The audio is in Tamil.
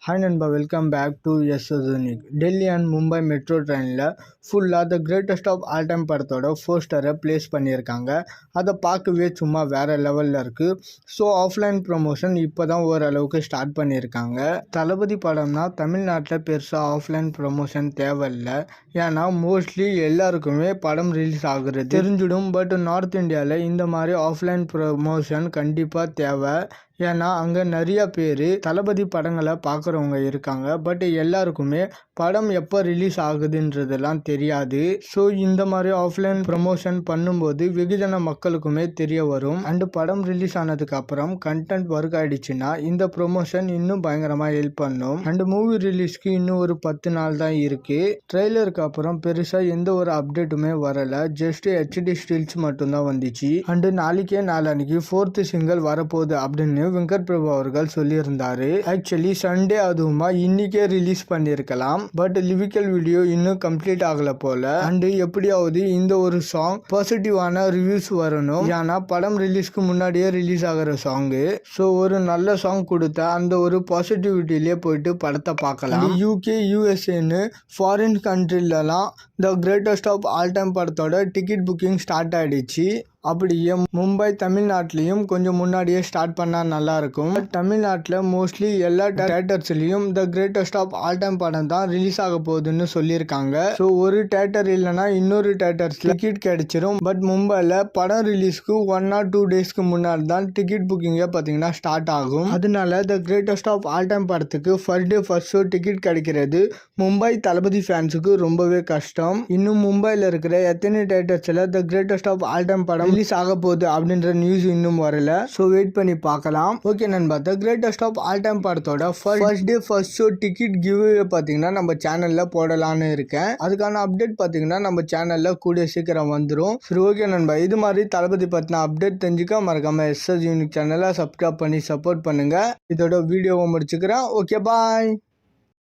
Hi Nanba, welcome back to Yes Unique. Delhi and Mumbai metro ட்ரெயினில் ஃபுல்லாக the greatest of all time படத்தோட போஸ்டரை ப்ளேஸ் பண்ணியிருக்காங்க. அதை பார்க்கவே சும்மா வேறு லெவலில் இருக்குது. ஸோ ஆஃப்லைன் ப்ரொமோஷன் இப்போ தான் ஓரளவுக்கு ஸ்டார்ட் பண்ணியிருக்காங்க. தளபதி படம்னா தமிழ்நாட்டில் பெருசாக ஆஃப்லைன் ப்ரொமோஷன் தேவையில்லை. ஏன்னா மோஸ்ட்லி எல்லாருக்குமே படம் ரிலீஸ் ஆகுறது தெரிஞ்சிடும். பட் நார்த் இந்தியாவில் இந்த மாதிரி ஆஃப்லைன் ப்ரொமோஷன் கண்டிப்பாக தேவை. ஏன்னா அங்கே நிறைய பேர் தளபதி படங்களை பார்க்குறவங்க இருக்காங்க. பட் எல்லாருக்குமே படம் எப்போ ரிலீஸ் ஆகுதுன்றதெல்லாம் தெரியாது. ஸோ இந்த மாதிரி ஆஃப்லைன் ப்ரமோஷன் பண்ணும்போது வெகுஜன மக்களுக்குமே தெரிய வரும். அண்டு படம் ரிலீஸ் ஆனதுக்கு அப்புறம் கண்டென்ட் ஒர்க் ஆயிடுச்சுன்னா இந்த ப்ரொமோஷன் இன்னும் பயங்கரமாக ஹெல்ப் பண்ணும். அண்டு மூவி ரிலீஸ்க்கு இன்னும் ஒரு 10 நாள் தான் இருக்கு. ட்ரெய்லருக்கு அப்புறம் பெருசாக எந்த ஒரு அப்டேட்டுமே வரல. ஜஸ்ட் HD ஸ்டில்ஸ் மட்டும்தான் வந்துச்சு. அண்டு நாளைக்கு 4th சிங்கிள் வரப்போகுது அப்படின்னு வெங்கட் பிரபு அவர்கள் சொல்லியிருந்தாரு. ஆக்சுவலி சண்டே அதுவுமா இன்னைக்கே ரிலீஸ் பண்ணியிருக்கலாம். பட் லிரிக்கல் வீடியோ இன்னும் கம்ப்ளீட் ஆகல போல. அண்ட் எப்படியாவது இந்த ஒரு சாங் பாசிட்டிவான ரிவ்யூஸ் வரணும். ஏன்னா படம் ரிலீஸ்க்கு முன்னாடியே ரிலீஸ் ஆகிற சாங்கு. ஸோ ஒரு நல்ல சாங் கொடுத்தா அந்த ஒரு பாசிட்டிவிட்டிலே போயிட்டு படத்தை பார்க்கலாம். UK USAன்னு ஃபாரின் கண்ட்ரிலலாம் the greatest of all time படத்தோட டிக்கெட் புக்கிங் ஸ்டார்ட் ஆயிடுச்சு. அப்படியே மும்பை தமிழ்நாட்டிலையும் கொஞ்சம் முன்னாடியே ஸ்டார்ட் பண்ணால் நல்லாயிருக்கும். தமிழ்நாட்டில் மோஸ்ட்லி எல்லா தேட்டர்ஸ்லையும் the greatest of all time படம் தான் ரிலீஸ் ஆக போகுதுன்னு சொல்லியிருக்காங்க. ஸோ ஒரு தேட்டர் இல்லைன்னா இன்னொரு தேட்டர்ஸில் டிக்கெட் கிடைச்சிரும். பட் மும்பையில் படம் ரிலீஸ்க்கு 1 or 2 டேஸ்க்கு முன்னாடி தான் டிக்கெட் புக்கிங்கே பார்த்தீங்கன்னா ஸ்டார்ட் ஆகும். அதனால the greatest of all time படத்துக்கு first day first show ticket கிடைக்கிறது மும்பை தளபதி ஃபேன்ஸுக்கு ரொம்பவே கஷ்டம். இன்னும் மும்பையில் இருக்கிற எத்தனை தேட்டர்ஸில் the greatest of all time படம் ரிலீஸ் ஆக போகுது அப்படின்ற நியூஸ் இன்னும் வரல. ஸோ வெயிட் பண்ணி பார்க்கலாம். ஓகே நண்பா, the greatest of all time படத்தோட first day first show ticket giveaway பார்த்தீங்கன்னா நம்ம சேனலில் போடலான்னு இருக்கேன். அதுக்கான அப்டேட் பார்த்தீங்கன்னா நம்ம சேனலில் கூடிய சீக்கிரம் வந்துடும். சரி ஓகே நண்பா, இது மாதிரி தளபதி பற்றின அப்டேட் தெரிஞ்சுக்க மறக்காம SS யூனிக் சேனலை சப்ஸ்கிரைப் பண்ணி சப்போர்ட் பண்ணுங்க. இதோட வீடியோவை முடிச்சுக்கிறேன். Okay bye.